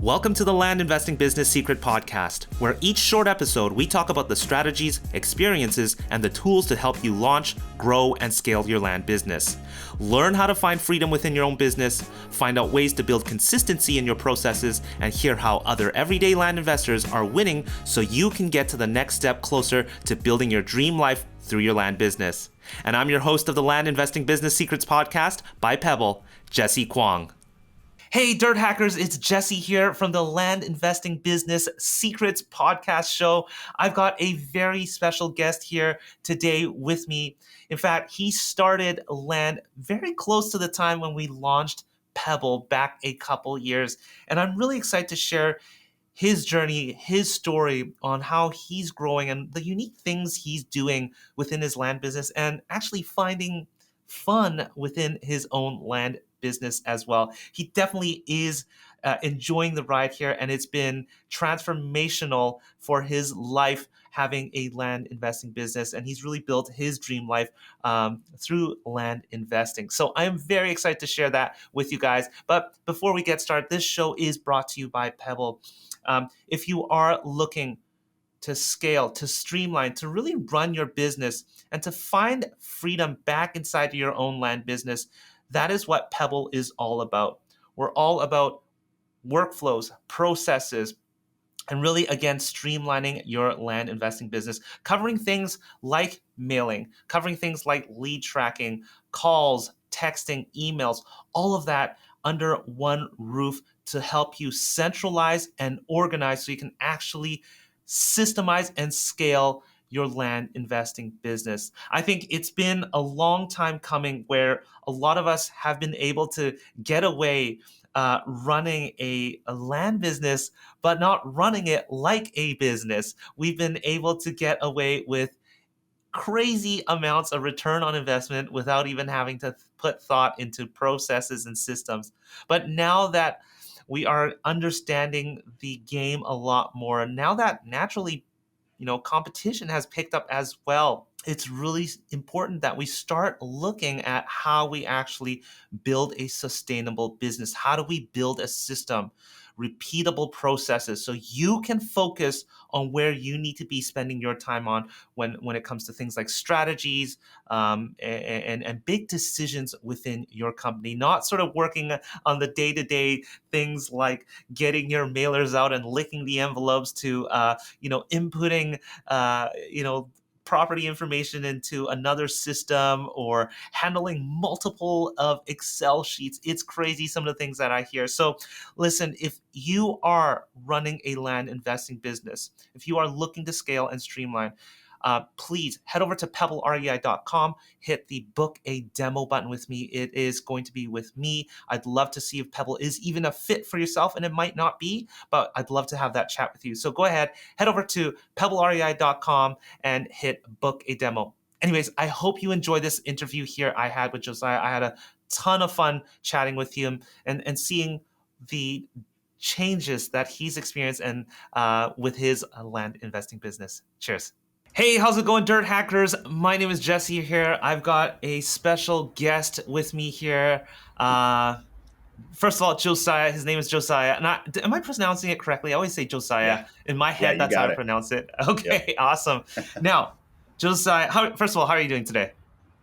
Welcome to the Land Investing Business Secret Podcast, where each short episode we talk about the strategies, experiences, and the tools to help you launch, grow, and scale your land business. Learn how to find freedom within your own business, find out ways to build consistency in your processes, and hear how other everyday land investors are winning so you can get to the next step closer to building your dream life through your land business. And I'm your host of the Land Investing Business Secrets Podcast by Pebble, Jesse Kwong. Hey, Dirt Hackers, it's Jesse here from the Land Investing Business Secrets podcast show. I've got a very special guest here today with me. In fact, he started land very close to the time when we launched Pebble back a couple years. And I'm really excited to share his journey, his story on how he's growing and the unique things he's doing within his land business and actually finding fun within his own land business as well. He definitely is enjoying the ride here, and it's been transformational for his life having a land investing business, and he's really built his dream life through land investing. So I am very excited to share that with you guys. But before we get started, this show is brought to you by Pebble. If you are looking to scale, to streamline, to really run your business, and to find freedom back inside your own land business, that is what Pebble is all about. We're all about workflows, processes, and really, again, streamlining your land investing business, covering things like mailing, covering things like lead tracking, calls, texting, emails, all of that under one roof to help you centralize and organize so you can actually systemize and scale your land investing business. I think it's been a long time coming where a lot of us have been able to get away running a land business, but not running it like a business. We've been able to get away with crazy amounts of return on investment without even having to put thought into processes and systems. But now that we are understanding the game a lot more, and now that naturally competition has picked up as well, it's really important that we start looking at how we actually build a sustainable business. How do we build a system, repeatable processes, so you can focus on where you need to be spending your time on when it comes to things like strategies and big decisions within your company, not sort of working on the day-to-day things like getting your mailers out and licking the envelopes to inputting property information into another system or handling multiple of Excel sheets. It's crazy, some of the things that I hear. So listen, if you are running a land investing business, if you are looking to scale and streamline, please head over to pebblerei.com, hit the book a demo button with me. It is going to be with me. I'd love to see if Pebble is even a fit for yourself, and it might not be, but I'd love to have that chat with you. So go ahead, head over to pebblerei.com and hit book a demo. Anyways, I hope you enjoy this interview here I had with Josiah. I had a ton of fun chatting with him and seeing the changes that he's experienced and with his land investing business. Cheers. Hey, how's it going, Dirt Hackers? My name is Jesse here. I've got a special guest with me here. First of all, Josiah. His name is Josiah. And am I pronouncing it correctly? I always say Josiah. Yeah. In my head, that's how I pronounce it. Okay, yep. Awesome. Now, Josiah, first of all, how are you doing today?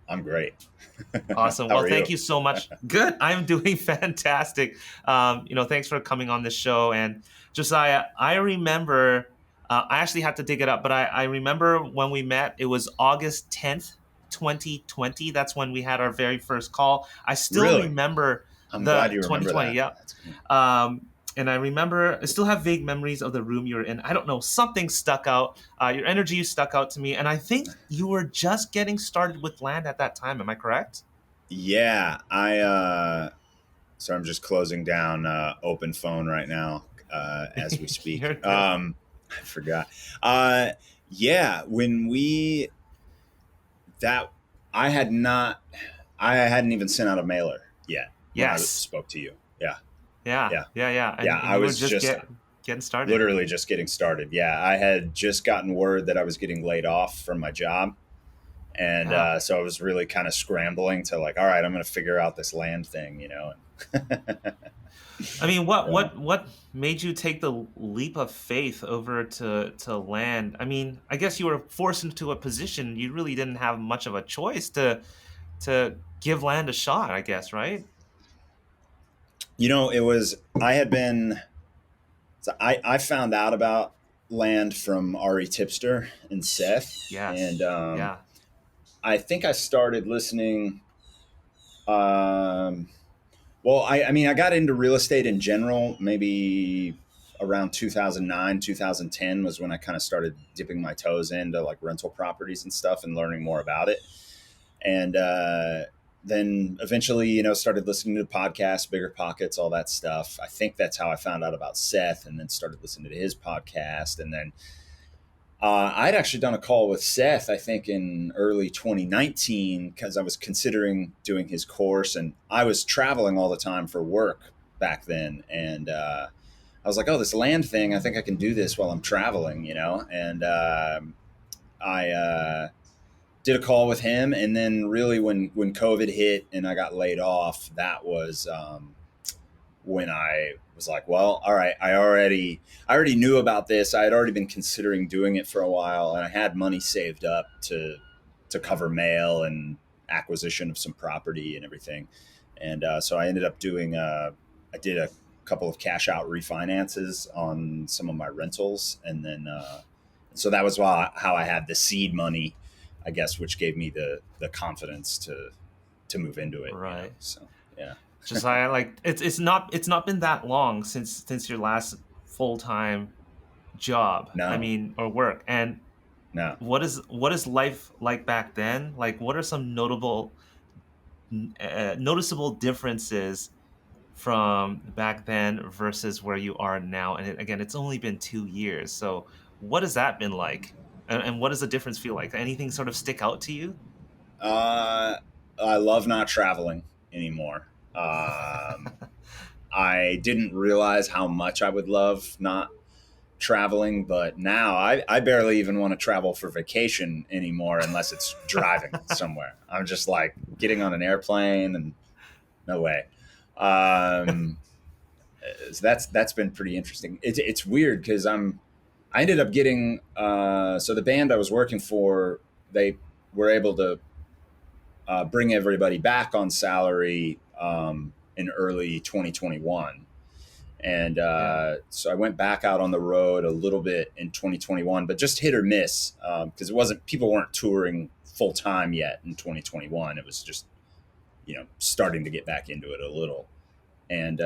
I'm great. Awesome. Well, thank you so much. Good. I'm doing fantastic. Thanks for coming on this show. And Josiah, I remember... I actually had to dig it up, but I remember when we met, it was August 10th, 2020. That's when we had our very first call. I still remember glad you 2020. Remember that. Yeah. And I remember, I still have vague memories of the room you were in. I don't know, something stuck out. Your energy stuck out to me. And I think you were just getting started with land at that time. Am I correct? Yeah. So I'm just closing down open phone right now as we speak. I forgot. When I hadn't even sent out a mailer yet. Yes. When I spoke to you. Yeah. And I was just getting started. Literally just getting started. Yeah. I had just gotten word that I was getting laid off from my job. And Yeah. so I was really kind of scrambling to like, all right, I'm going to figure out this land thing, I mean, what So, what what made you take the leap of faith over to land? I mean, I guess you were forced into a position you really didn't have much of a choice to give land a shot, I guess, right? it was, I had been, so I found out about land from Ari Tipster and Seth. And Yes. Yeah. I think I started listening. Um, well, I mean, I got into real estate in general, maybe around 2009, 2010 was when I kind of started dipping my toes into like rental properties and stuff and learning more about it. And then eventually, started listening to podcasts, Bigger Pockets, all that stuff. I think that's how I found out about Seth, and then started listening to his podcast. And then I'd actually done a call with Seth, I think in early 2019, because I was considering doing his course, and I was traveling all the time for work back then. And I was like, oh, this land thing, I think I can do this while I'm traveling, And I did a call with him. And then really when COVID hit and I got laid off, that was when I was like, well, all right, I already knew about this. I had already been considering doing it for a while, and I had money saved up to cover mail and acquisition of some property and everything. And so I ended up doing. I did a couple of cash out refinances on some of my rentals, and then so that was how I had the seed money, I guess, which gave me the confidence to move into it. Right. So yeah. Josiah, like it's not been that long since your last full-time job. I No, mean, or work. And no. what is life like back then? Like, what are some noticeable differences from back then versus where you are now? And again, it's only been 2 years. So what has that been like? And what does the difference feel like? Anything sort of stick out to you? Uh, I love not traveling anymore. I didn't realize how much I would love not traveling, but now I barely even want to travel for vacation anymore unless it's driving somewhere. I'm just like getting on an airplane and no way. Um, so that's been pretty interesting. It's weird because I ended up getting so the band I was working for, they were able to bring everybody back on salary in early 2021. And Yeah. so I went back out on the road a little bit in 2021, but just hit or miss because people weren't touring full time yet in 2021. It was just, starting to get back into it a little. And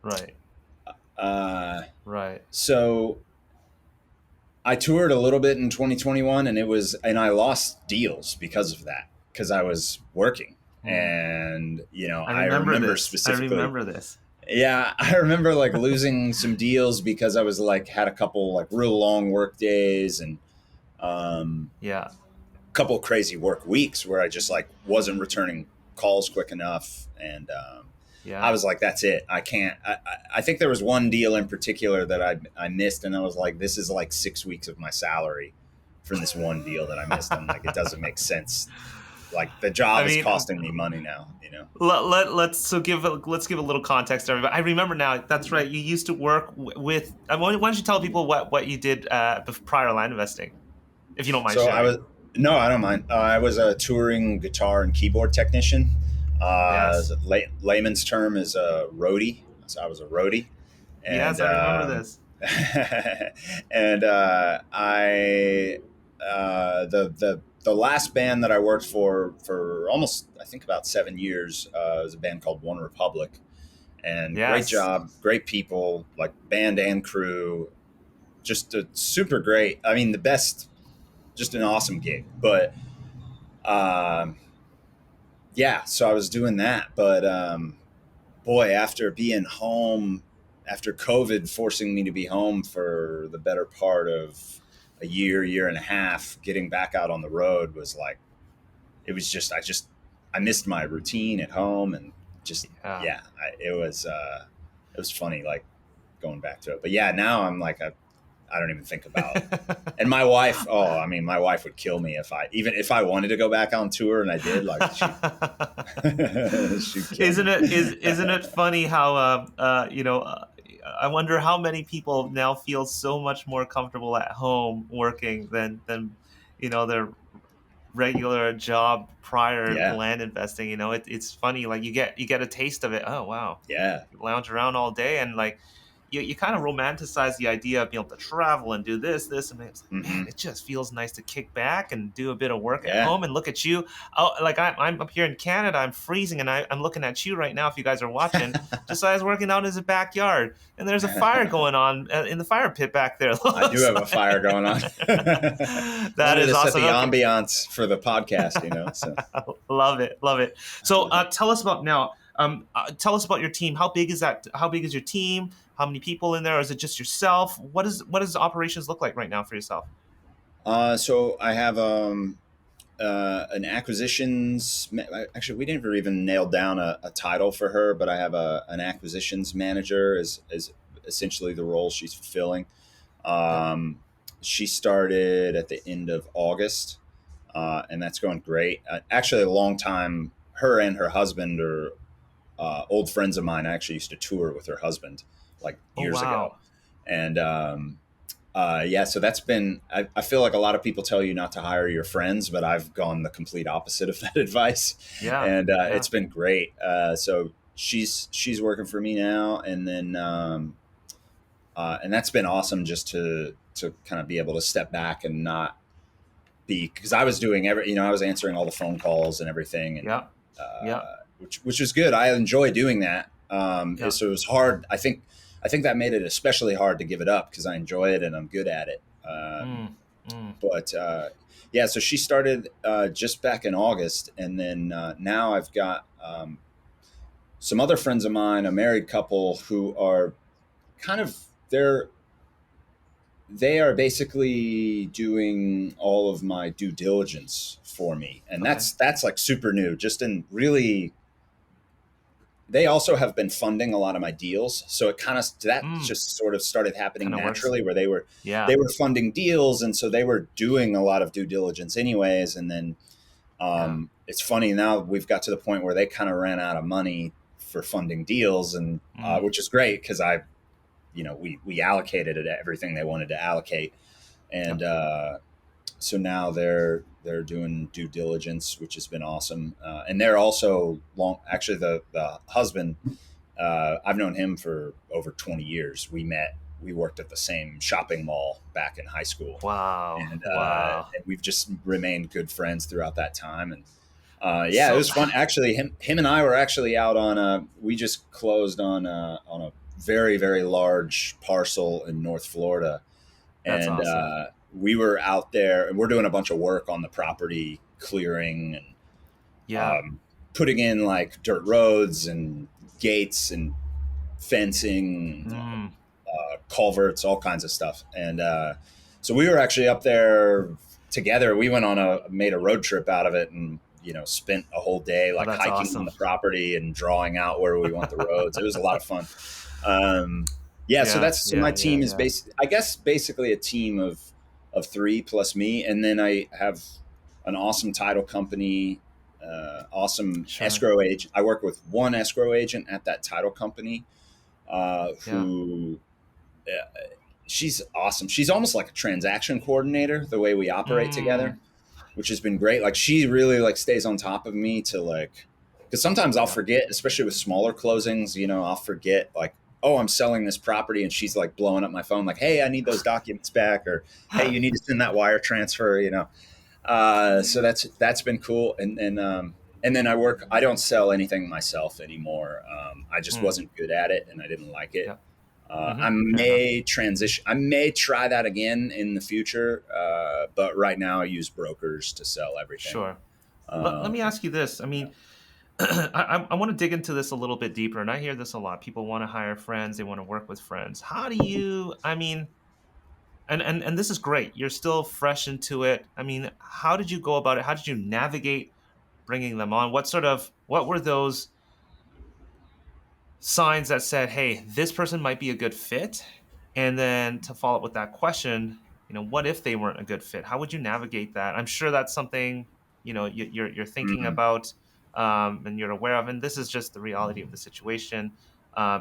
Right. uh, Right. so I toured a little bit in 2021 and I lost deals because of that, because I was working. Hmm. And, I I remember remember this. I specifically, remember this. yeah, I remember like losing some deals because I was like, had a couple like real long work days and um, Yeah. a couple crazy work weeks where I just like wasn't returning calls quick enough. And I Yeah. was like, that's it. I can't. I think there was one deal in particular that I missed, and I was like, this is like 6 weeks of my salary from this one deal that I missed. I'm like, it doesn't make sense. Like the I job is mean, costing me money now. let's give a little context to everybody. I remember now. That's right. You used to work with. Why don't you tell people what you did prior to land investing, if you don't mind So I was sharing? no, I don't mind. I was a touring guitar and keyboard technician. Yes. Layman's term is a roadie. So I was a roadie, Yes, and I remember this. and I the last band that I worked for almost, I think, about 7 years was a band called One Republic, and great Yes. job, great people, like band and crew, just a super great. I mean, the best, just an awesome gig. But um, yeah, so I was doing that, but boy, after being home, after COVID forcing me to be home for the better part of a year and a half, getting back out on the road was like, it was just, I missed my routine at home and just, Yeah. yeah, it was funny, like going back to it. But yeah, now I'm like, I don't even think about. And my wife, oh, I mean, my wife would kill me if I wanted to go back on tour and I did, like she'd kill Isn't me. it isn't it funny how I wonder how many people now feel so much more comfortable at home working than their regular job prior Yeah. land investing. It's funny, like you get a taste of it. Oh wow, Yeah. you lounge around all day and like you kind of romanticize the idea of being able to travel and do this, and it's like, man, Hmm. it just feels nice to kick back and do a bit of work at Yeah. home and look at you. Oh, like I'm up here in Canada, I'm freezing, and I'm looking at you right now. If you guys are watching, Josiah's working out in his backyard, and there's a fire going on in the fire pit back there. It I do looks have a like. fire going on. That Wanted is to set awesome. the Okay. ambiance for the podcast, So Love it, love it. So tell us about now. Tell us about your team. How big is that? How big is your team? How many people in there? Or is it just yourself? What does operations look like right now for yourself? so I have an acquisitions. Actually, we didn't even nail down a title for her, but I have an acquisitions manager is essentially the role she's fulfilling. Yep. She started at the end of August, and that's going great. Actually, a long time. Her and her husband are old friends of mine. I actually used to tour with her husband like Oh years ago, wow. and yeah, so that's been. I feel like a lot of people tell you not to hire your friends, but I've gone the complete opposite of that advice, Yeah. and Yeah. it's been great. So she's working for me now, and then and that's been awesome just to kind of be able to step back and not be, because I was doing I was answering all the phone calls and everything, and Yeah. Yeah. which was good. I enjoy doing that. Yeah. So it was hard. I think that made it especially hard to give it up because I enjoy it and I'm good at it. Mm, mm. But yeah, so she started just back in August, and then now I've got some other friends of mine, a married couple who are kind of they are basically doing all of my due diligence for me, and Okay. that's like super new. Just in really, they also have been funding a lot of my deals, so it kind of that Mm. just sort of started happening Kind of works. naturally, where they Yeah. were funding deals, and so they were doing a lot of due diligence anyways. And then Yeah. it's funny, now we've got to the point where they kind of ran out of money for funding deals, and Mm. which is great because we allocated it everything they wanted to allocate, and Yep. so now they're doing due diligence, which has been awesome. And they're also long. Actually, the husband, I've known him for over 20 years. We worked at the same shopping mall back in high school, Wow. Wow. and we've just remained good friends throughout that time. And yeah, it So was fun. Actually, him and I were actually out on we just closed on a very, very large parcel in North Florida, that's and awesome. we were out there and we're doing a bunch of work on the property, clearing and Yeah. putting in like dirt roads and gates and fencing, Mm. culverts, all kinds of stuff. And so we were actually up there together. We went on made a road trip out of it, and spent a whole day Oh, like that's hiking on awesome. the property and drawing out where we want the roads. It was a lot of fun. Um, yeah, so Yeah. that's so my Yeah. Yeah. team is Yeah. I guess basically a team of three plus me, and then I have an awesome title company, awesome Sure. escrow agent. I work with one escrow agent at that title company, Yeah. who she's awesome. She's almost like a transaction coordinator the way we operate together, Mm. which has been great. Like she really like stays on top of me to like, because sometimes I'll Yeah. forget, especially with smaller closings, I'll forget like, oh, I'm selling this property, and she's like blowing up my phone like, hey, I need those documents back, or hey, you need to send that wire transfer. So that's been cool. And then I don't sell anything myself anymore. I just Mm. wasn't good at it and I didn't like it. Yeah. Fair enough. I may try that again in the future, but right now I use brokers to sell everything. Sure. Let Um, me ask you this. I mean, I want to dig into this a little bit deeper, and I hear this a lot. People want to hire friends, they want to work with friends. How do you, I mean, and this is great. You're still fresh into it. I mean, how did you go about it? How did you navigate bringing them on? What were those signs that said, "Hey, this person might be a good fit," And then to follow up with that question, what if they weren't a good fit? How would you navigate that? I'm sure that's something you're thinking Mhm. about, and you're aware of. And this is just the reality of the situation,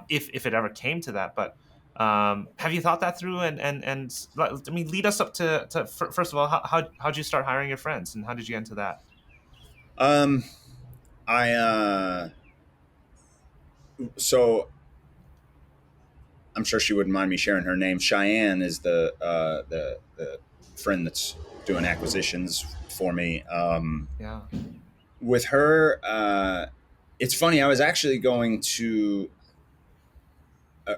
if it ever came to that. But have you thought that through? And I mean, lead us up to first of all, how'd you start hiring your friends, and how did you get into that? Um, I so I'm sure she wouldn't mind me sharing her name. Cheyenne is the friend that's doing acquisitions for me. Yeah. With her, it's funny. I was actually going to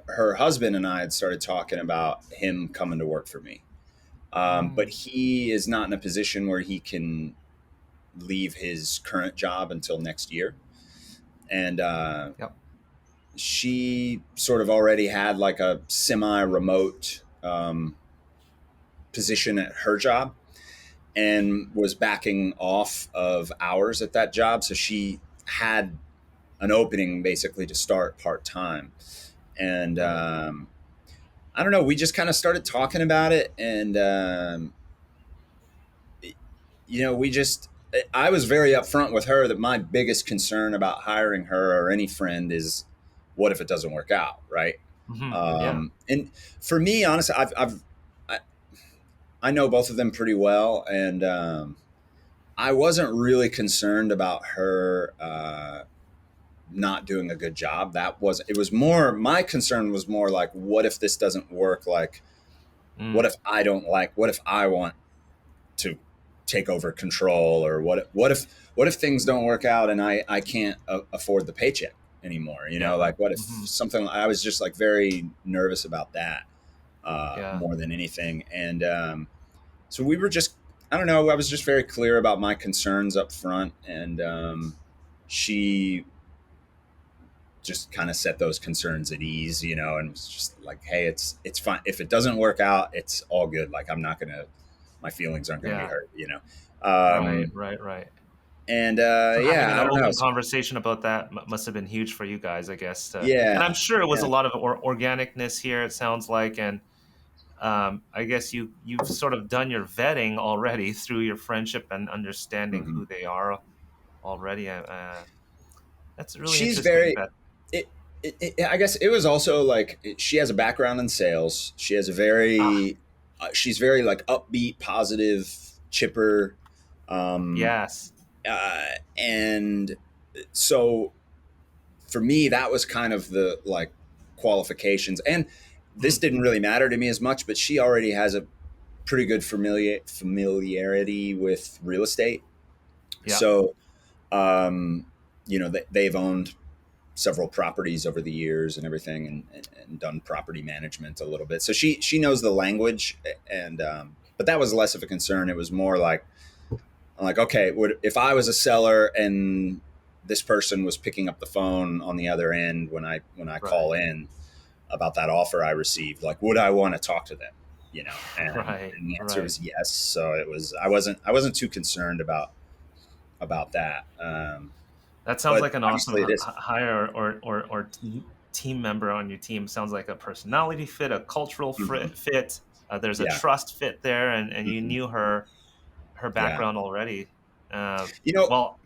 her husband and I had started talking about him coming to work for me, but Mm, he is not in a position where he can leave his current job until next year, and yep. she sort of already had like a semi-remote position at her job and was backing off of hours at that job. So she had an opening basically to start part time. And Right. I don't know, we just kind of started talking about it. And, we just, I was very upfront with her that my biggest concern about hiring her or any friend is what if it doesn't work out, right? Yeah. And for me, honestly, I, I know both of them pretty well. And I wasn't really concerned about her not doing a good job. It was more, my concern was more like, what if this doesn't work? Like, what Mm, if I don't like, what if I want to take over control, or what if things don't work out and I can't afford the paycheck anymore? yeah. Like what if Hmm. something, I was just like very nervous about that, Yeah. more than anything. And, so we were just, I don't know, I was just very clear about my concerns up front. And, she just kind of set those concerns at ease, and was just like, hey, it's fine. If it doesn't work out, it's all good. Like I'm not gonna, my feelings aren't gonna be Yeah. hurt. Right. Right. Right. And So having yeah, an I don't know. open conversation about that must have been huge for you guys, I guess. And I'm Yeah, sure it was a yeah. lot of organicness here. It sounds like, and I guess you've sort of done your vetting already through your friendship and understanding Hmm. who they are already. That's really She's interesting. very, it, I guess it was also like she has a background in sales. She has a Ah, very, she's very like upbeat, positive, chipper. Um, yes. uh, and so for me, that was kind of the like qualifications. And this Mm, didn't really matter to me as much, but she already has a pretty good familiarity with real estate. yeah. So, um, they've owned several properties over the years and everything, and done property management a little bit. So she knows the language, and but that was less of a concern. It was more like, I'm like, okay, if I was a seller and this person was picking up the phone on the other end when I call Right. in about that offer I received, like, would I want to talk to them? And Right. the answer Right. was yes. So I wasn't too concerned about that. That sounds But like an awesome obviously it is. hire or team member on your team. Sounds like a personality fit, a cultural Hmm. fit. There's a Yeah. trust fit there, and you Hmm. knew her Yeah. background already. Uh, You know, well,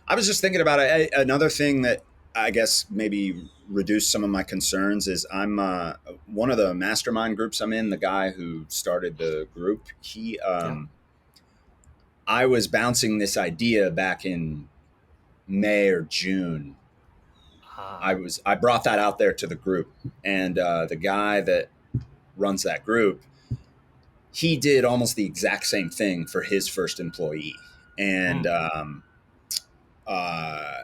I was just thinking about it. Another thing that I guess maybe reduced some of my concerns is I'm one of the mastermind groups I'm in. The guy who started the group, yeah. I was bouncing this idea back in May or June. Ah, I brought that out there to the group, and the guy that runs that group, he did almost the exact same thing for his first employee, and mm, uh,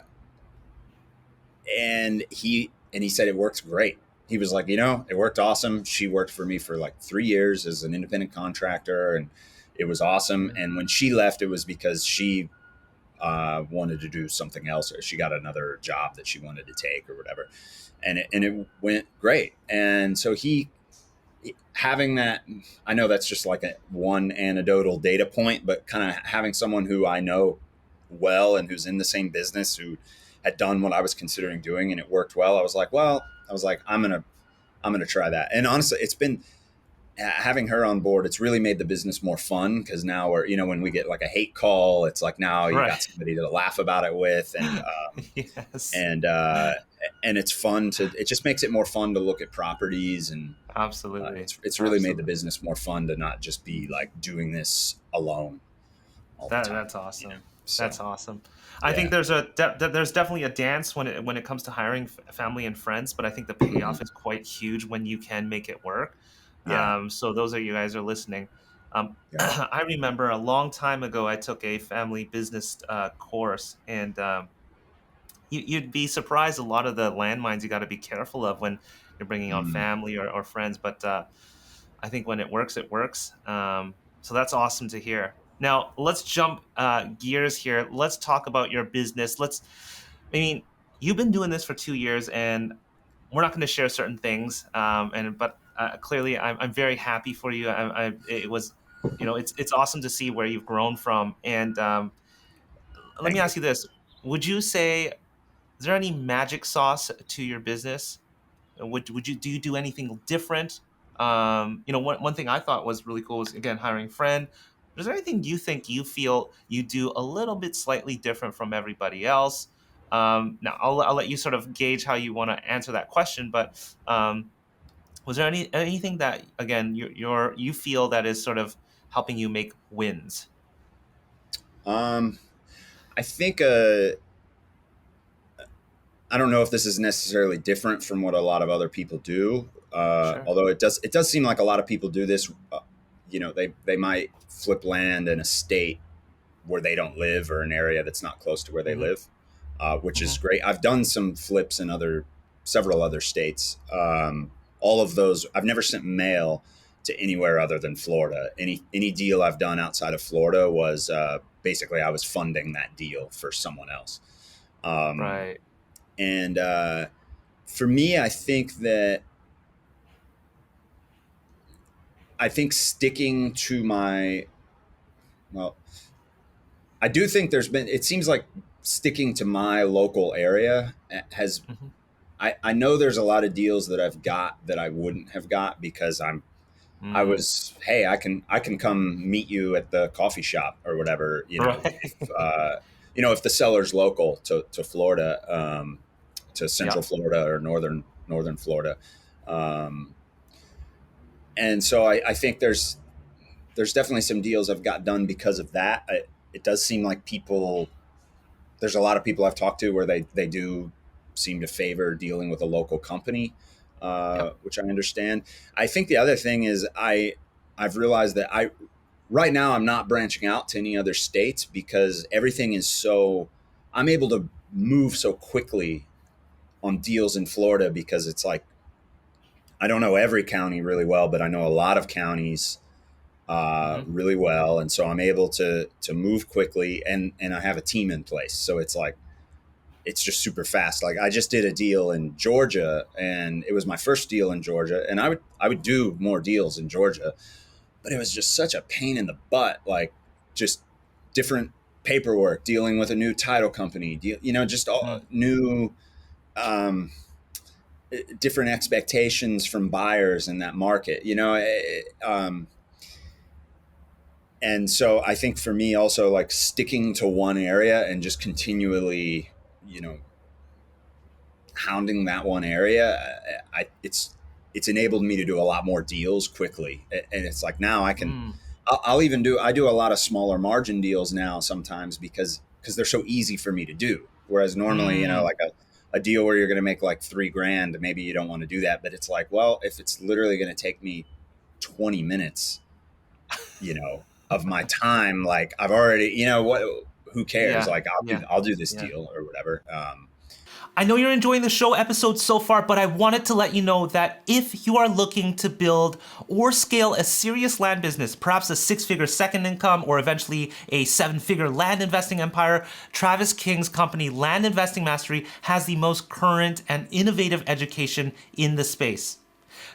and he said it works great. He was like, it worked awesome. She worked for me for like 3 years as an independent contractor, and it was awesome. yeah, And when she left, it was because she wanted to do something else, or she got another job that she wanted to take, or whatever. And it went great. And so having that, I know that's just like one anecdotal data point, but kind of having someone who I know well and who's in the same business, who had done what I was considering doing and it worked well. I was like, I'm going to try that. And honestly, it's been having her on board. It's really made the business more fun because now we're, when we get like a hate call, it's like now you Right. got somebody to laugh about it with, Yes, and and it's fun to. It just makes it more fun to look at properties, and absolutely. it's really made the Absolutely. business more fun to not just be like doing this alone all the time. That's awesome. So That's awesome. I think yeah. there's definitely a dance when it comes to hiring family and friends, but I think the Mhm. payoff is quite huge when you can make it work. Yeah. So those of you guys are listening. Yeah. I remember a long time ago I took a family business course, and you'd be surprised a lot of the landmines you got to be careful of when you're bringing on Mm. family or friends. But I think when it works, it works. So that's awesome to hear. Now let's jump gears here. Let's talk about your business. I mean, you've been doing this for 2 years, and we're not going to share certain things. But clearly, I'm very happy for you. It was, it's awesome to see where you've grown from. And let me Thank you. ask you this: would you say, is there any magic sauce to your business? Would you do you do anything different? One thing I thought was really cool was, again, hiring a friend. Is there anything you think you feel you do a little bit slightly different from everybody else? Now I'll let you sort of gauge how you want to answer that question. But was there anything that, again, you feel that is sort of helping you make wins? Um, I think I don't know if this is necessarily different from what a lot of other people do. Sure. Although it does seem like a lot of people do this. They might flip land in a state where they don't live or an area that's not close to where they Hmm. live, which is Hmm. great. I've done some flips in several other states. All of those, I've never sent mail to anywhere other than Florida. Any deal I've done outside of Florida was basically I was funding that deal for someone else. Um, Right. and for me, I think sticking to my well, I do think it seems like sticking to my local area has, Hmm. I know there's a lot of deals that I've got that I wouldn't have got because Mm. hey, I can come meet you at the coffee shop or whatever, Right. if the seller's local to Florida, to Yeah. Central Florida or Northern Florida. Um, and so I think there's definitely some deals I've got done because of that. It does seem like there's a lot of people I've talked to where they do seem to favor dealing with a local company, Yep. which I understand. I think the other thing is I've realized that right now I'm not branching out to any other states because everything is I'm able to move so quickly on deals in Florida because it's like I don't know every county really well, but I know a lot of counties Hmm. really well, and so I'm able to move quickly, and I have a team in place. So it's like it's just super fast. Like I just did a deal in Georgia, and it was my first deal in Georgia, and I would do more deals in Georgia, but it was just such a pain in the butt. Like just different paperwork, dealing with a new title company, just all Mm. new. Um, Different expectations from buyers in that market, and so I think for me also like sticking to one area and just continually, you know, hounding that one area, it's enabled me to do a lot more deals quickly, and it's like now Mm. I'll even I do a lot of smaller margin deals now sometimes because they're so easy for me to do. Whereas normally, Mm. like a deal where you're going to make like $3,000, maybe you don't want to do that. But it's like, well, if it's literally going to take me 20 minutes, of my time, like I've already, what, who cares? Yeah. Like Yeah. I'll do this Yeah. deal or whatever. I know you're enjoying the show episode so far, but I wanted to let you know that if you are looking to build or scale a serious land business, perhaps a 6-figure second income or eventually a 7-figure land investing empire, Travis King's company, Land Investing Mastery, has the most current and innovative education in the space.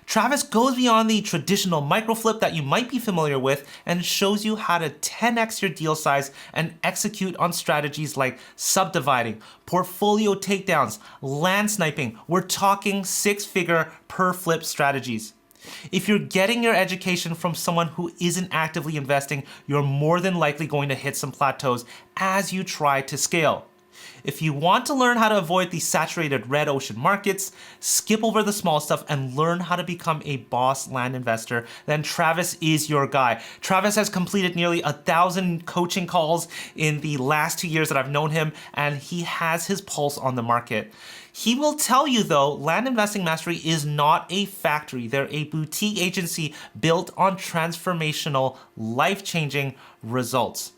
Travis goes beyond the traditional microflip that you might be familiar with and shows you how to 10x your deal size and execute on strategies like subdividing, portfolio takedowns, land sniping. We're talking six-figure per flip strategies. If you're getting your education from someone who isn't actively investing, you're more than likely going to hit some plateaus as you try to scale. If you want to learn how to avoid the saturated red ocean markets, skip over the small stuff, and learn how to become a boss land investor, then Travis is your guy. Travis has completed nearly 1,000 coaching calls in the last 2 years that I've known him, and he has his pulse on the market. He will tell you, though, Land Investing Mastery is not a factory. They're a boutique agency built on transformational, life-changing results.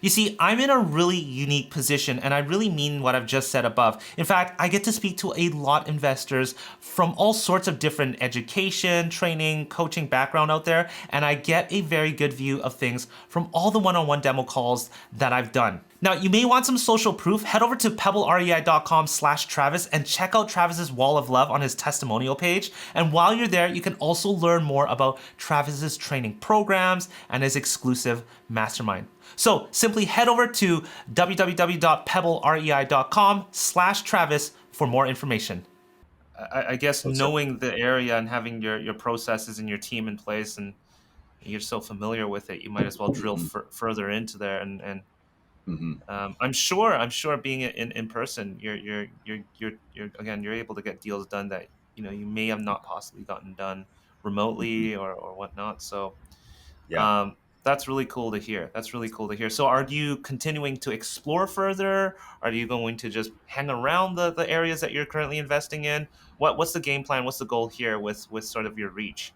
You see, I'm in a really unique position, and I really mean what I've just said above. In fact, I get to speak to a lot of investors from all sorts of different education, training, coaching background out there, and I get a very good view of things from all the one-on-one demo calls that I've done. Now, you may want some social proof. Head over to pebblerei.com/Travis and check out Travis's wall of love on his testimonial page. And while you're there, you can also learn more about Travis's training programs and his exclusive mastermind. So simply head over to www.pebblerei.com/Travis for more information. I guess What's up? knowing the area and having your processes and your team in place and you're so familiar with it, you might as well drill Hmm. further into there. And Hmm. I'm sure being in person, you're again, you're able to get deals done that you may have not possibly gotten done Hmm. remotely or whatnot. So Yeah. um, that's really cool to hear. That's really cool to hear. So are you continuing to explore further? Are you going to just hang around the areas that you're currently investing in? What's the game plan? What's the goal here with sort of your reach?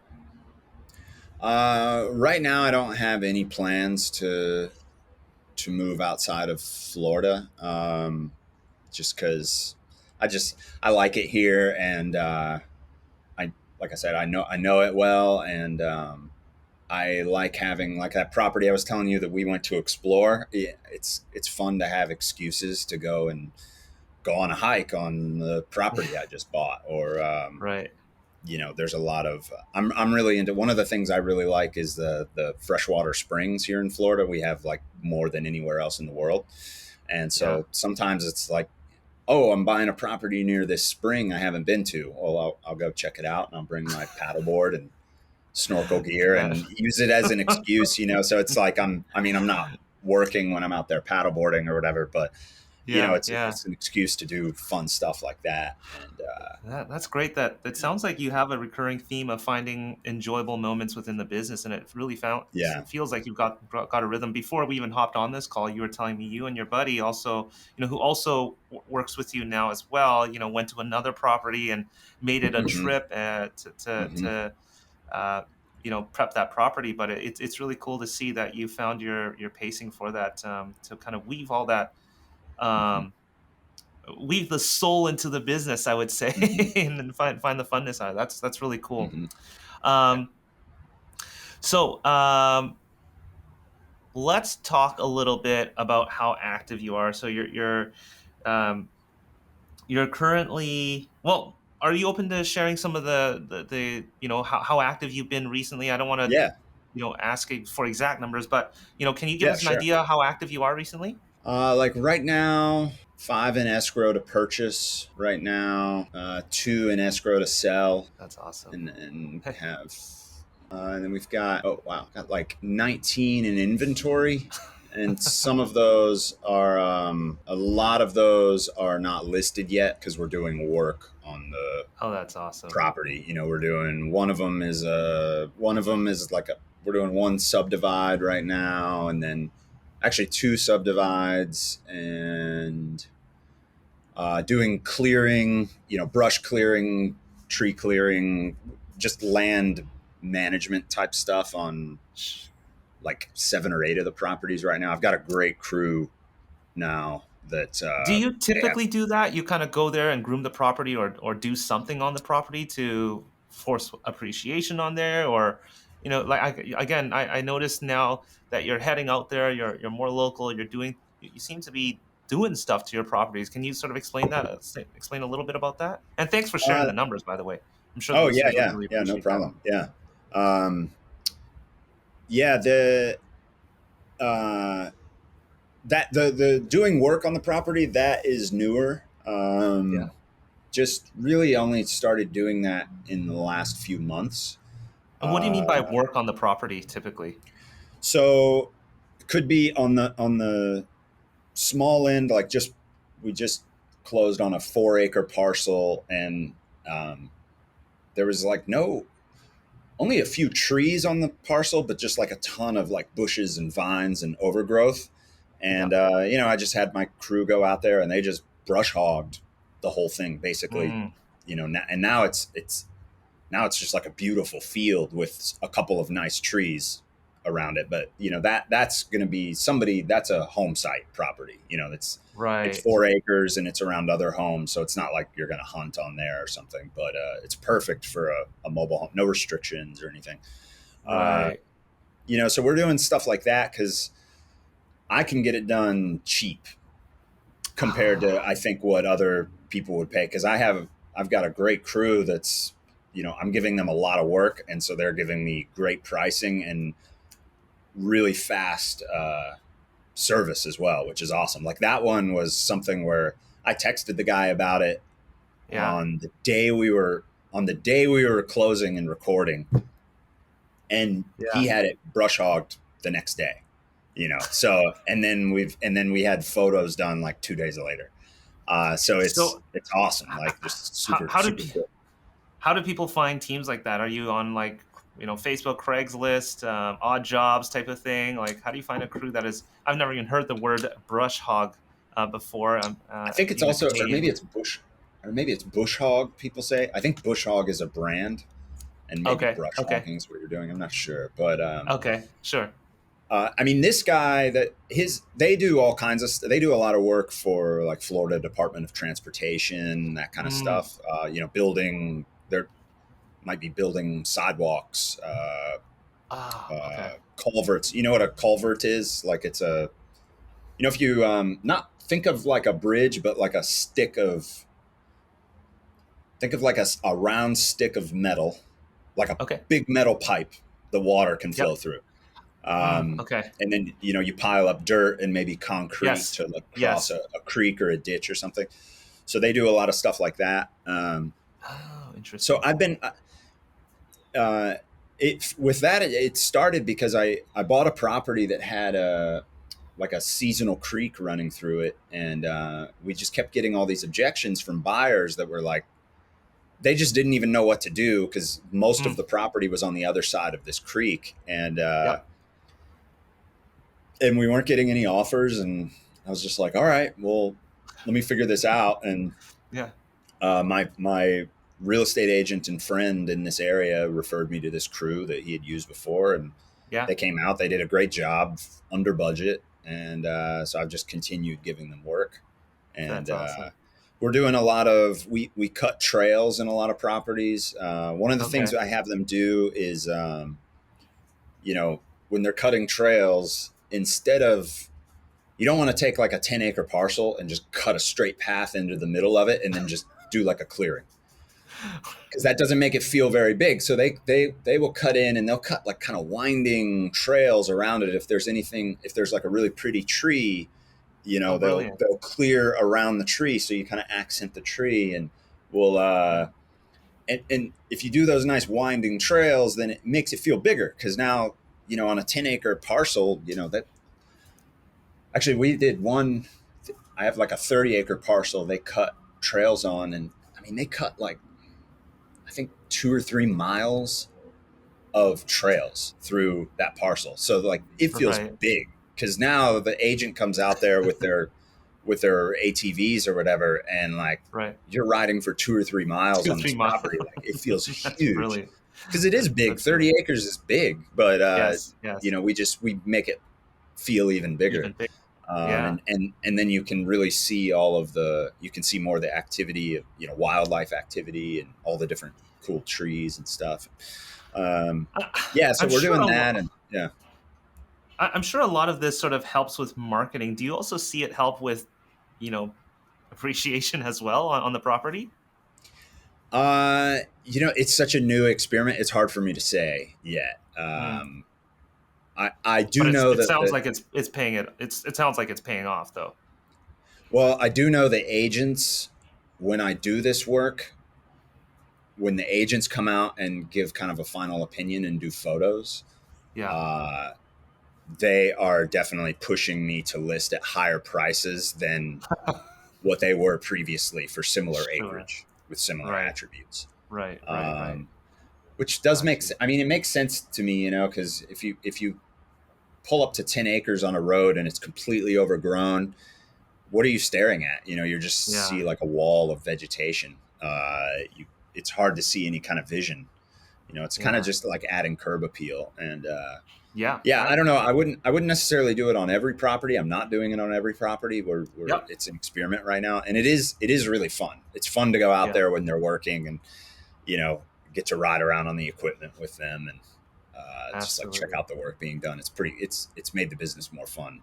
Right now, I don't have any plans to move outside of Florida. Just because I like it here, and I like I said, I know it well, and I like having like that property I was telling you that we went to explore. It's fun to have excuses to go on a hike on the property I just bought, or Right. there's a lot of I'm really into one of the things I really like is the freshwater springs here in Florida. We have like more than anywhere else in the world, and Yeah. so sometimes it's like, oh, I'm buying a property near this spring I haven't been to. Well, I'll go check it out, and I'll bring my paddleboard and snorkel gear Yeah. and use it as an excuse. So it's like I'm not working when I'm out there paddleboarding or whatever, but Yeah. Yeah. it's an excuse to do fun stuff like that. And That's great. That it sounds like you have a recurring theme of finding enjoyable moments within the business, and it really yeah. feels like you've got a rhythm. Before we even hopped on this call, you were telling me you and your buddy also, who also works with you now as well, went to another property and made it a Hmm. trip Hmm. to prep that property. But it's really cool to see that you found your pacing for that, to kind of weave all that. Hmm. Um, Weave the soul into the business, I would say, Hmm. and then find the funness out of it. That's really cool. Hmm. Yeah. Um, so let's talk a little bit about how active you are. So um, you're currently, well. Are you open to sharing some of the how active you've been recently? I don't want to Yeah. ask for exact numbers, but can you give Yeah. us an Sure. idea how active you are recently? Like right now, 5 in escrow to purchase. Right now, 2 in escrow to sell, That's awesome. and have. And then we've got, oh wow, got like 19 in inventory, and some of those are a lot of those are not listed yet because we're doing work on the Oh, that's awesome. property. We're doing one of them is like a we're doing one subdivide right now, and then actually two subdivides, and doing clearing, brush clearing, tree clearing, just land management type stuff on like 7 or 8 of the properties right now. I've got a great crew now that Do you they have. typically do that? You kind of go there and groom the property or do something on the property to force appreciation on there, or like I noticed now that you're heading out there, you're more local, you seem to be doing stuff to your properties. Can you sort of explain that? Explain a little bit about that? And thanks for sharing Uh, the numbers, by the way. I'm sure the Oh yeah, listeners would yeah, really yeah. No appreciate that. problem. Yeah, um, yeah. Uh, the doing work on the property, that is newer. Yeah. Just really only started doing that in the last few months. And what do you mean by Uh, work on the property typically? so could be on the small end, like just we just closed on a 4 acre parcel, and um, there was like no only a few trees on the parcel, but just like a ton of like bushes and vines and overgrowth. Yeah. And I just had my crew go out there, and they just brush hogged the whole thing, basically. Mm, And now it's just like a beautiful field with a couple of nice trees around it. But that's going to be somebody that's a home site property. It's right. 4 acres and it's around other homes, so it's not like you're going to hunt on there or something. But it's perfect for a mobile home, no restrictions or anything. Uh, Right. so we're doing stuff like that because I can get it done cheap compared to I think what other people would pay. Because I've got a great crew that's I'm giving them a lot of work, and so they're giving me great pricing and really fast service as well, which is awesome. Like that one was something where I texted the guy about it Yeah. on the day we were closing and recording, and he Yeah. had it brush hogged the next day. So and then we had photos done like 2 days later. So it's So it's awesome, h- like just how super how do super pe- cool. how do people find teams like that? Are you on like Facebook, Craigslist, odd jobs type of thing? Like how do you find a crew that is? I've never even heard the word brush hog before. I think it's Even also, or maybe Canadian. it's bush hog. People say. I think bush hog is a brand, and maybe Okay. brush Okay. hogging is what you're doing. I'm not sure, but Okay. Sure. I mean, this guy they do all kinds of they do a lot of work for like Florida Department of Transportation, that kind of Mm, stuff. Building there might be building sidewalks, okay. culverts. You know what a culvert is? Like it's a if you not think of like a bridge, but like a stick of think of like a round stick of metal, like a Okay. big metal pipe the water can flow Yep. through. Okay. And then you pile up dirt and maybe concrete Yes. to like cross Yes. a creek or a ditch or something. So they do a lot of stuff like that. Oh, So interesting. I've been uh, it with that. It started because I bought a property that had a like a seasonal creek running through it, and we just kept getting all these objections from buyers that were like they just didn't even know what to do because most of Mm, the property was on the other side of this creek, yep. and we weren't getting any offers. And I was just like, all right, well, let me figure this out. And Yeah. my real estate agent and friend in this area referred me to this crew that he had used before, and Yeah. they came out. They did a great job under budget, and so I've just continued giving them work. And That's awesome. we're doing a lot of we cut trails in a lot of properties. One of the things Okay. I have them do is when they're cutting trails, instead of you don't want to take like a 10-acre parcel and just cut a straight path into the middle of it and then just do like a clearing, because that doesn't make it feel very big. So they will cut in and they'll cut like kind of winding trails around it. If there's like a really pretty tree, Oh, brilliant. they'll clear around the tree so you kind of accent the tree. And will and if you do those nice winding trails, then it makes it feel bigger, because now on a 10-acre parcel, that actually we did one. I have like a 30-acre parcel they cut trails on, and I mean they cut like I think 2 or 3 miles of trails through that parcel. So like it feels Right. big, because now the agent comes out there with their ATVs or whatever, and like Right. you're riding for 2 or 3 miles Two or on three this miles. property. Like it feels That's huge, brilliant. because it is big. That's 30 brilliant. acres is big, but Yes. Yes. we make it feel even bigger. Even bigger. Um, Yeah. and, and and then you can really see you can see more of the activity of wildlife activity and all the different cool trees and stuff. Um, I, yeah, so I'm we're sure doing a that, lot. and yeah. I'm sure a lot of this sort of helps with marketing. Do you also see it help with, you know, appreciation as well on the property? It's such a new experiment. It's hard for me to say yet. Hmm. I do But know it that sounds like it's paying it. It sounds like it's paying off though. well, I do know the agents when I do this work, when the agents come out and give kind of a final opinion and do photos, Yeah. uh, they are definitely pushing me to list at higher prices than what they were previously for similar Sure. acreage with similar Right. attributes. Right. Right. Right. Um, which does I make see. I mean, it makes sense to me, because if you pull up to 10 acres on a road and it's completely overgrown, what are you staring at? You're just Yeah. see like a wall of vegetation. It's hard to see any kind of vision. It's kind of Yeah. just like adding curb appeal. And Yeah. yeah, I Right. don't know. I wouldn't necessarily do it on every property. I'm not doing it on every property. We're Yep. it's an experiment right now, and it is really fun. It's fun to go out Yeah. there when they're working and you know get to ride around on the equipment with them and just like check Absolutely. out the work being done. It's made the business more fun,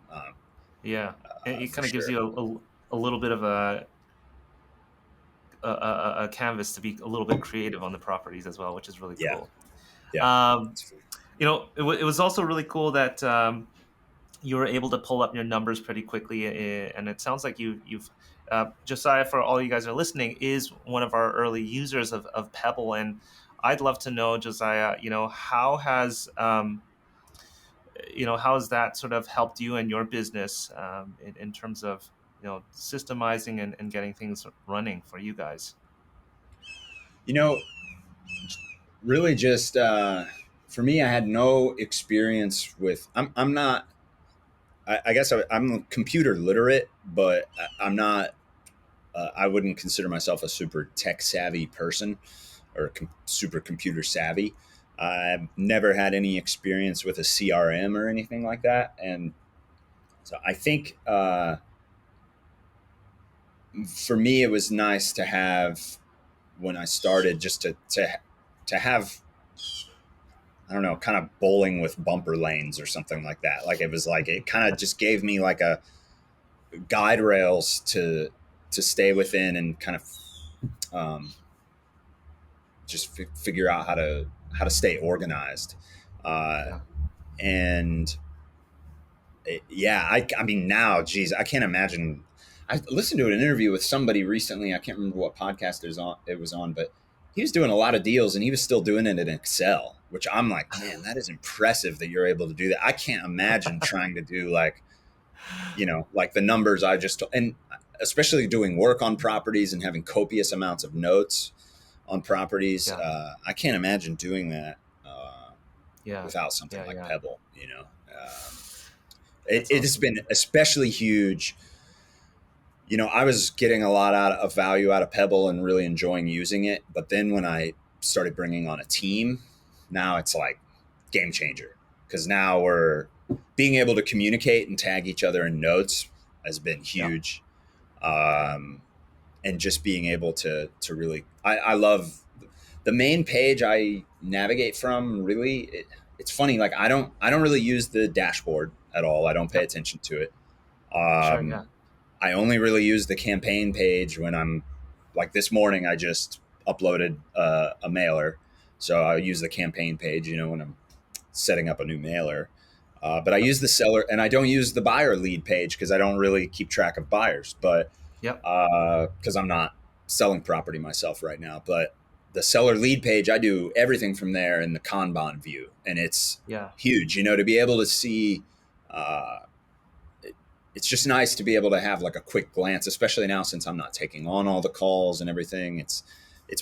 Yeah. It for kind of gives sure. you a little bit of a canvas to be a little bit creative on the properties as well, which is really Yeah, cool. yeah. Um, it was also really cool that you were able to pull up your numbers pretty quickly, and it sounds like you've Josiah, for all you guys are listening, is one of our early users of Pebble, and I'd love to know, Josiah, how has that sort of helped you and your business in terms of systemizing and getting things running for you guys? You know, really just for me, I had no experience with. I'm not. I guess I'm computer literate, but I'm not. I wouldn't consider myself a super tech savvy person or super computer savvy. I've never had any experience with a CRM or anything like that, and so I think for me it was nice to have when I started just to have I don't know, kind of bowling with bumper lanes or something like that. Like it was like it kind of just gave me like a guide rails to stay within and kind of um, just figure out how to stay organized. Uh, Yeah. and yeah, I mean now, geez, I can't imagine. I listened to an interview with somebody recently. I can't remember what podcast it was on, but he was doing a lot of deals and he was still doing it in Excel, which I'm like, man, that is impressive that you're able to do that. I can't imagine trying to do like the numbers I just, and especially doing work on properties and having copious amounts of notes on properties. Yeah. I can't imagine doing that Yeah. without something Yeah. like Yeah. Pebble. That's It has awesome. been especially huge. I was getting a lot out of value out of Pebble and really enjoying using it. But then when I started bringing on a team, now it's like game changer because now we're being able to communicate and tag each other in notes has been Yeah. huge. Um, and just being able to really, I love the main page I navigate from. Really, it's funny. Like I don't really use the dashboard at all. I don't pay Yep. attention to it. Sure. Um, Yeah. I only really use the campaign page when I'm like this morning. I just uploaded a mailer, so I use the campaign page. When I'm setting up a new mailer. But I Yep. use the seller, and I don't use the buyer lead page because I don't really keep track of buyers. But Yep. because I'm not selling property myself right now, but the seller lead page, I do everything from there in the Kanban view, and it's Yeah. huge. To be able to see. Uh, it's just nice to be able to have like a quick glance, especially now since I'm not taking on all the calls and everything. It's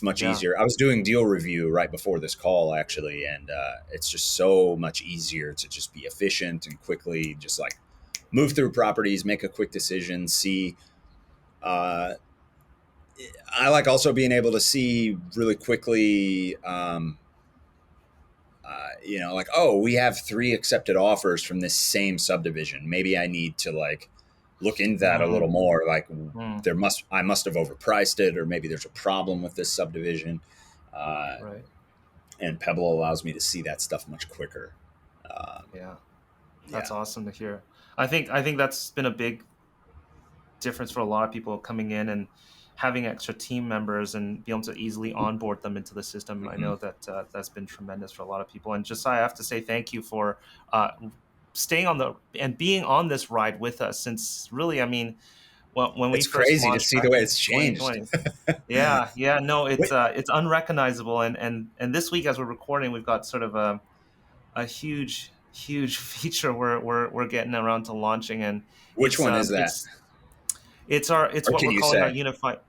much Yeah. easier. I was doing deal review right before this call actually, and it's just so much easier to just be efficient and quickly just like move through properties, make a quick decision, see. Uh, I like also being able to see really quickly. Like, oh, we have 3 accepted offers from this same subdivision. Maybe I need to like look into that a little Mm, more. Like, mm, I must have overpriced it, or maybe there's a problem with this subdivision. Uh, right. and Pebble allows me to see that stuff much quicker. Um, Yeah. That's yeah, awesome to hear. I think that's been a big difference for a lot of people coming in, and having extra team members and be able to easily onboard them into the system. I Hmm. know that that's been tremendous for a lot of people. And Josiah, I have to say thank you for uh, staying on the and being on this ride with us since really, I mean, when we It's first crazy to launched see back the way in it's changed. 2020. Yeah, no, Wait, it's unrecognizable, and this week as we're recording, we've got sort of a huge feature we're getting around to launching, and which one is that? it's Or what can we're you calling our say? unified.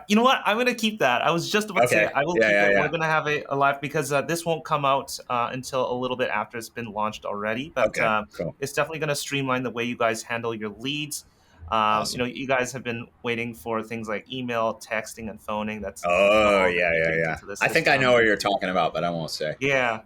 You know what? I'm gonna keep that. I was just about to say Okay. I will Yeah, keep yeah, it. We're yeah. gonna have a live because this won't come out until a little bit after it's been launched already. But Okay, cool. it's definitely gonna streamline the way you guys handle your leads. Awesome. You guys have been waiting for things like email, texting, and phoning. That's Oh, all yeah, yeah, integrated yeah. into the I think I know system. what you're talking about, but I won't say. Yeah,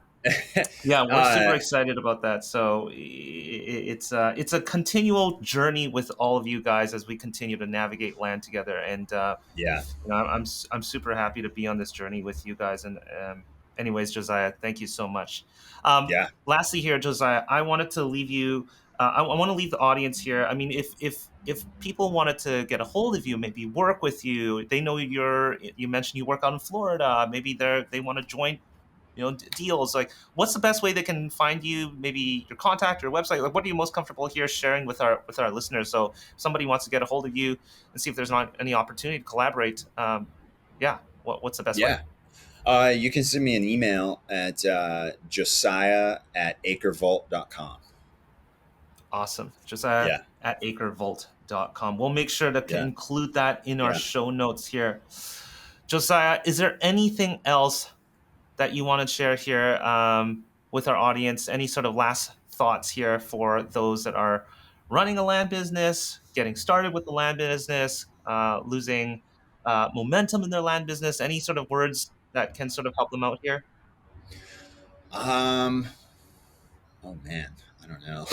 yeah, we're super uh, excited about that. So it's a continual journey with all of you guys as we continue to navigate land together. And yeah, I'm super happy to be on this journey with you guys. And anyways, Josiah, thank you so much. yeah, Lastly, here, Josiah, I wanted to leave you. I want to leave the audience here. I mean, if people wanted to get a hold of you, maybe work with you, they know you mentioned you work out in Florida. Maybe they want to join deals, like what's the best way they can find you, maybe your contact or website, like what are you most comfortable here sharing with our listeners, so if somebody wants to get a hold of you and see if there's not any opportunity to collaborate, yeah, what's the best way? yeah. You can send me an email at josiah@acrevault.com. Awesome. Josiah Yeah, at acrevault.com. We'll make sure to yeah, include that in our yeah. show notes here. Josiah, is there anything else that you want to share here with our audience? Any sort of last thoughts here for those that are running a land business, getting started with the land business, losing momentum in their land business? Any sort of words that can sort of help them out here? Um, oh man, I don't know.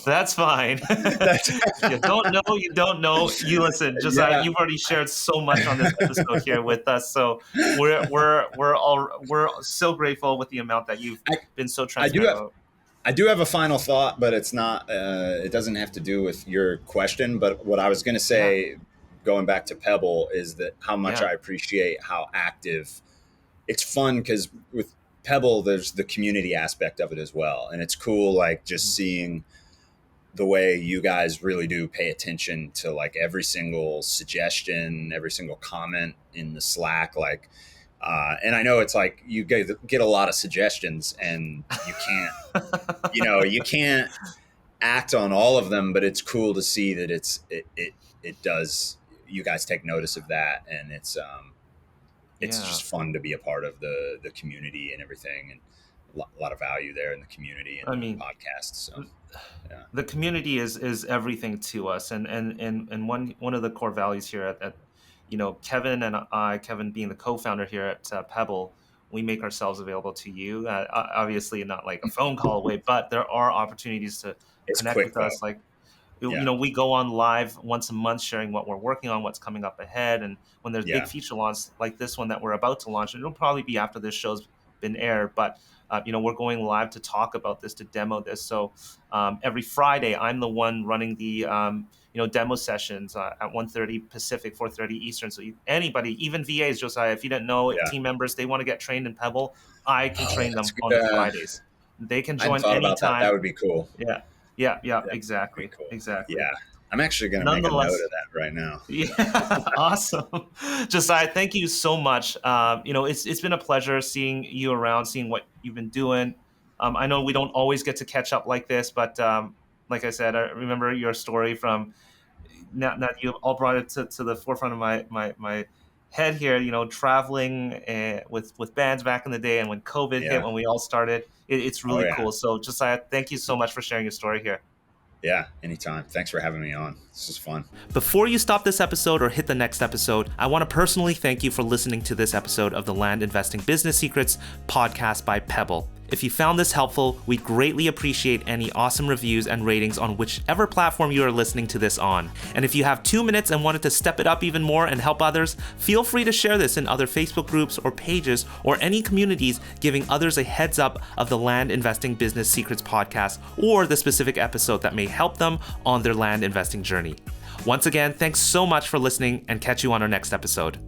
That's fine. That's If you don't know, you don't know. You listen, Josiah. yeah. You've already shared so much on this episode here with us, so we're so grateful with the amount that you've I, been so I do transparent have about. I do have a final thought, but it's not. It doesn't have to do with your question. But what I was going to Yeah, say, going back to Pebble, is that how much yeah, I appreciate how active. It's fun because with Pebble, there's the community aspect of it as well, and it's cool. Like just mhm, seeing the way you guys really do pay attention to like every single suggestion, every single comment in the Slack. Like, and I know it's like you get a lot of suggestions, and you can't act on all of them, but it's cool to see that it does. You guys take notice of that, and it's yeah. just fun to be a part of the community and everything, and a lot of value there in the community and I the mean, podcast. So yeah, the community is everything to us, and one of the core values here at Kevin and I, Kevin being the co-founder here at Pebble, we make ourselves available to you, obviously not like a phone call away, but there are opportunities to it's connect quick with though. us, like Yeah, we go on live once a month sharing what we're working on, what's coming up ahead, and when there's big yeah, feature launches like this one that we're about to launch, and it'll probably be after this show's been aired, but we're going live to talk about this, to demo this. So every Friday, I'm the one running the demo sessions at 1:30 Pacific, 4:30 Eastern. So anybody, even VAs, Josiah, if you didn't know, if yeah. team members they want to get trained in Pebble, I can Oh, train that's them good. on the Fridays. They can I hadn't join thought about that. That anytime. would be cool. Yeah, yeah, That would be exactly, cool. exactly. Yeah, I'm actually going to make a note Nonetheless, of that right now. yeah, awesome. Josiah, thank you so much. It's been a pleasure seeing you around, seeing what you've been doing. I know we don't always get to catch up like this, but like I said, I remember your story from now you all brought it to the forefront of my head here. Traveling with bands back in the day, and when COVID hit, Yeah. when we all started, it's Oh really yeah. cool. So, Josiah, thank you so much for sharing your story here. Yeah. Anytime. Thanks for having me on. This is fun. Before you stop this episode or hit the next episode, I want to personally thank you for listening to this episode of the Land Investing Business Secrets podcast by Pebble. If you found this helpful, we'd greatly appreciate any awesome reviews and ratings on whichever platform you are listening to this on. And if you have 2 minutes and wanted to step it up even more and help others, feel free to share this in other Facebook groups or pages or any communities, giving others a heads up of the Land Investing Business Secrets podcast or the specific episode that may help them on their land investing journey. Once again, thanks so much for listening, and catch you on our next episode.